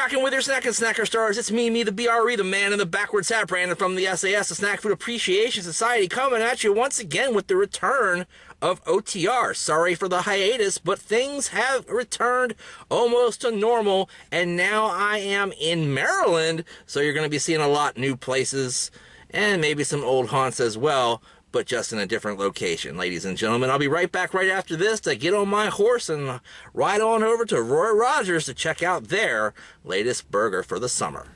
cracking with your snack and snacker stars? It's me, the BRE, the man in the backwards hat, Brandon from the SAS, the Snack Food Appreciation Society, coming at you once again with the return of OTR. Sorry for the hiatus, but things have returned almost to normal, and now I am in Maryland, so you're going to be seeing a lot new places, and maybe some old haunts as well, but just in a different location, ladies and gentlemen. I'll be right back right after this to get on my horse and ride on over to Roy Rogers to check out their latest burger for the summer.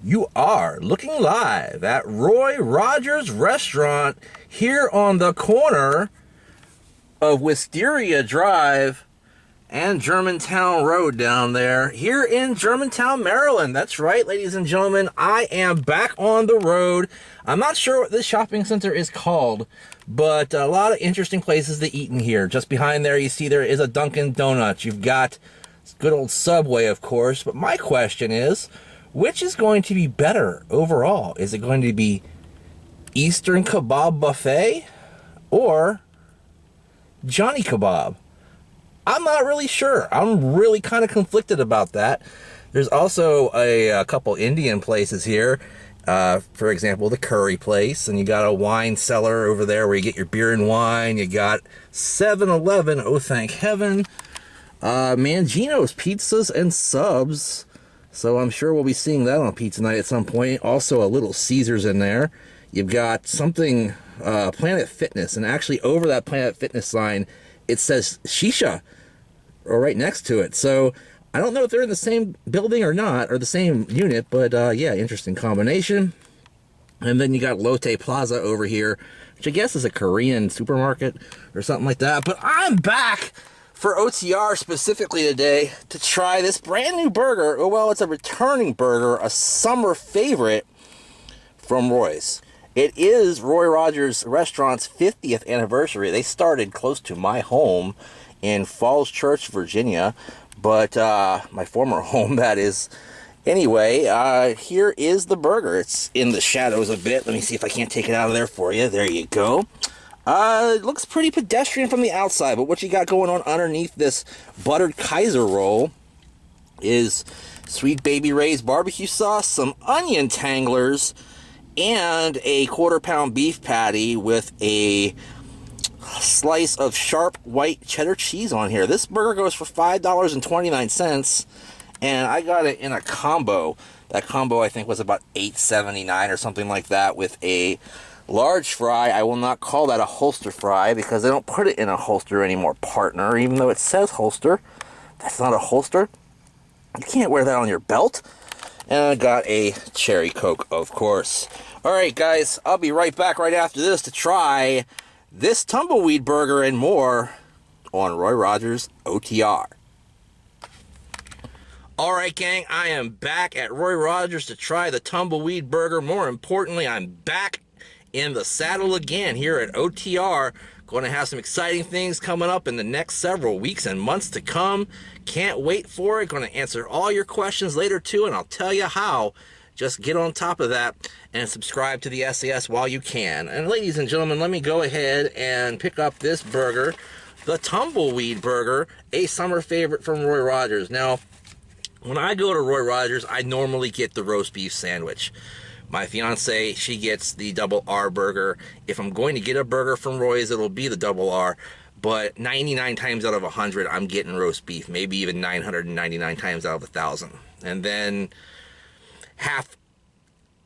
You are looking live at Roy Rogers Restaurant here on the corner of Wisteria Drive and Germantown Road down there, here in Germantown, Maryland. That's right, ladies and gentlemen, I am back on the road. I'm not sure what this shopping center is called, but a lot of interesting places to eat in here. Just behind there, you see there is a Dunkin' Donuts. You've got good old Subway, of course, but my question is, which is going to be better overall? Is it going to be Eastern Kebab Buffet or Johnny Kebab? I'm not really sure. I'm really kind of conflicted about that. There's also a couple Indian places here. For example, the Curry Place, and you got a wine cellar over there where you get your beer and wine. You got 7-Eleven, oh thank heaven. Mangino's Pizzas and Subs. So I'm sure we'll be seeing that on Pizza Night at some point. Also a Little Caesars in there. You've got something, Planet Fitness, and actually over that Planet Fitness sign, it says Shisha, or right next to it. So I don't know if they're in the same building or not, or the same unit, but yeah, interesting combination. And then you got Lotte Plaza over here, which I guess is a Korean supermarket or something like that. But I'm back for OTR specifically today to try this brand new burger. Oh, well, it's a returning burger, a summer favorite from Roy's. It is Roy Rogers Restaurant's 50th anniversary. They started close to my home in Falls Church, Virginia, but my former home, that is. Anyway, here is the burger. It's in the shadows a bit. Let me see if I can't take it out of there for you. There you go. It looks pretty pedestrian from the outside, but what you got going on underneath this buttered Kaiser roll is Sweet Baby Ray's barbecue sauce, some onion tanglers, and a quarter-pound beef patty with a slice of sharp white cheddar cheese on here. This burger goes for $5.29, and I got it in a combo. That combo, I think, was about $8.79 or something like that with a large fry. I will not call that a holster fry because they don't put it in a holster anymore, partner, even though it says holster. That's not a holster. You can't wear that on your belt. And I got a cherry Coke, of course. Alright, guys, I'll be right back right after this to try this Tumbleweed burger and more on Roy Rogers OTR. Alright, gang, I am back at Roy Rogers to try the Tumbleweed burger. More importantly, I'm back in the saddle again here at OTR. Going to have some exciting things coming up in the next several weeks and months to come. Can't wait for it. Going to answer all your questions later too, and I'll tell you how. Just get on top of that and subscribe to the SAS while you can. And ladies and gentlemen, let me go ahead and pick up this burger, the Tumbleweed burger, a summer favorite from Roy Rogers. Now, when I go to Roy Rogers, I normally get the roast beef sandwich. My fiance, she gets the double R burger. If I'm going to get a burger from Roy's, it'll be the double R. But 99 times out of 100, I'm getting roast beef. Maybe even 999 times out of 1,000. And then half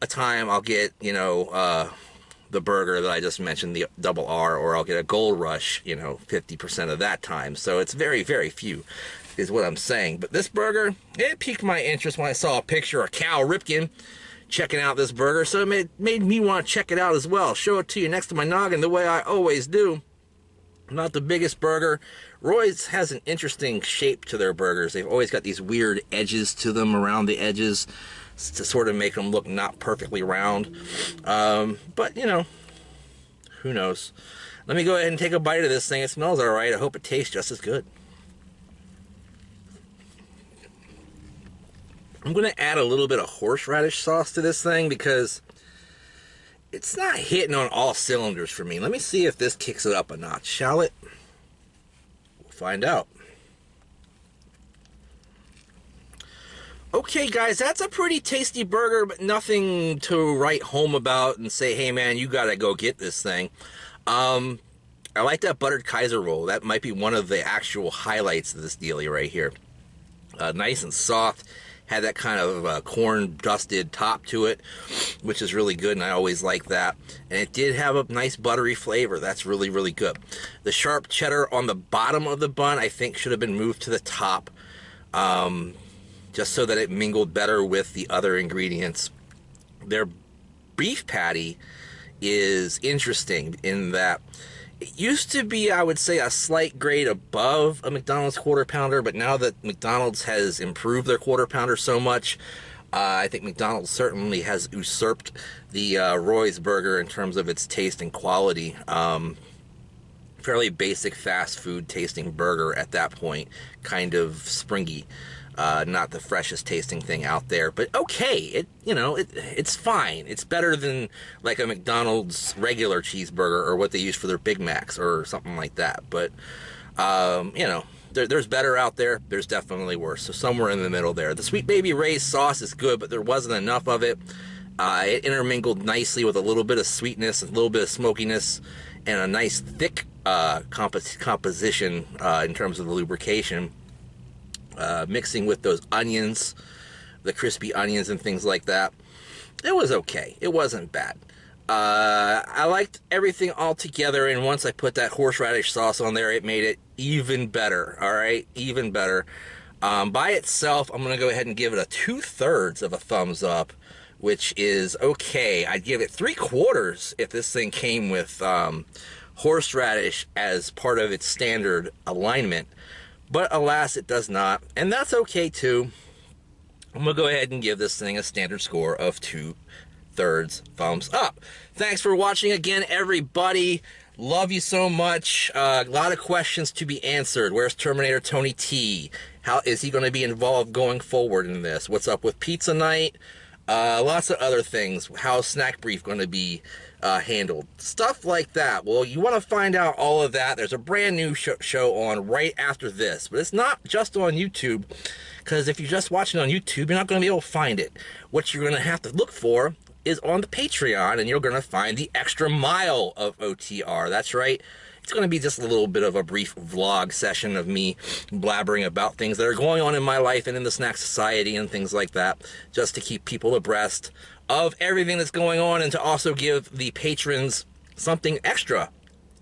a time I'll get, the burger that I just mentioned, the double R, or I'll get a Gold Rush, 50% of that time. So it's very, very few is what I'm saying. But this burger, it piqued my interest when I saw a picture of Cal Ripken checking out this burger, so it made me want to check it out as well. Show it to you next to my noggin the way I always do. Not the biggest burger. Roy's has an interesting shape to their burgers. They've always got these weird edges to them around the edges to sort of make them look not perfectly round. But, who knows. Let me go ahead and take a bite of this thing. It smells alright. I hope it tastes just as good. I'm going to add a little bit of horseradish sauce to this thing because it's not hitting on all cylinders for me. Let me see if this kicks it up a notch, shall it? We'll find out. Okay, guys, that's a pretty tasty burger, but nothing to write home about and say, hey, man, you gotta go get this thing. I like that buttered Kaiser roll. That might be one of the actual highlights of this dealie right here. Nice and soft. Had that kind of corn dusted top to it, which is really good, and I always like that. And it did have a nice buttery flavor. That's really, really good. The sharp cheddar on the bottom of the bun, I think, should have been moved to the top, just so that it mingled better with the other ingredients. Their beef patty is interesting in that it used to be, I would say, a slight grade above a McDonald's Quarter Pounder, but now that McDonald's has improved their Quarter Pounder so much, I think McDonald's certainly has usurped the Roy's burger in terms of its taste and quality. Fairly basic fast food tasting burger at that point, kind of springy. Not the freshest tasting thing out there, but okay, it's fine. It's better than like a McDonald's regular cheeseburger or what they use for their Big Macs or something like that. But, there's better out there. There's definitely worse. So somewhere in the middle there. The Sweet Baby Ray's sauce is good, but there wasn't enough of it. It intermingled nicely with a little bit of sweetness, a little bit of smokiness, and a nice thick composition in terms of the lubrication. Mixing with those onions, the crispy onions and things like that. It was okay. It wasn't bad. I liked everything all together, and once I put that horseradish sauce on there, it made it even better, all right? Even better. By itself, I'm going to go ahead and give it a 2/3 of a thumbs up, which is okay. I'd give it 3/4 if this thing came with horseradish as part of its standard alignment. But alas, it does not, and that's okay too. I'm going to go ahead and give this thing a standard score of 2/3 thumbs up. Thanks for watching again, everybody. Love you so much. A lot of questions to be answered. Where's Terminator Tony T? How is he going to be involved going forward in this? What's up with pizza night? Lots of other things. How's Snack Brief going to be handled? Stuff like that. Well, you want to find out all of that. There's a brand new show on right after this, but it's not just on YouTube, because if you're just watching on YouTube, you're not going to be able to find it. What you're going to have to look for is on the Patreon, and you're going to find the extra mile of OTR. That's right. It's going to be just a little bit of a brief vlog session of me blabbering about things that are going on in my life and in the SnackSociety and things like that, just to keep people abreast of everything that's going on and to also give the patrons something extra.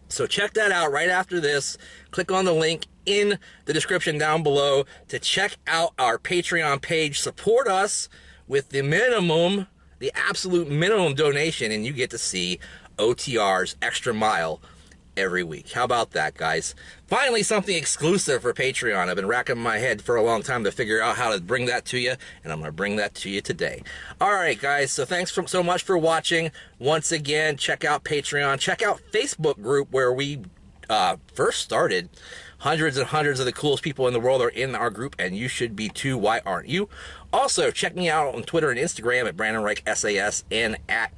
So check that out right after this. Click on the link in the description down below to check out our Patreon page. Support us with the minimum, the absolute minimum donation, and you get to see OTR's extra mile every week. How about that, guys? Finally, something exclusive for Patreon. I've been racking my head for a long time to figure out how to bring that to you, and I'm going to bring that to you today. All right, guys, so thanks so much for watching. Once again, check out Patreon. Check out Facebook group where we first started. Hundreds and hundreds of the coolest people in the world are in our group, and you should be too. Why aren't you? Also, check me out on Twitter and Instagram at Brandon Reich SAS and at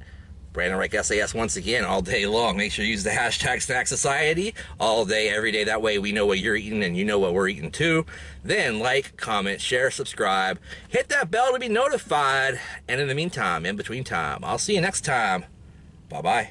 Brandon Reich SAS once again all day long. Make sure you use the hashtag SnackSociety all day, every day. That way we know what you're eating and you know what we're eating too. Then like, comment, share, subscribe. Hit that bell to be notified. And in the meantime, in between time, I'll see you next time. Bye-bye.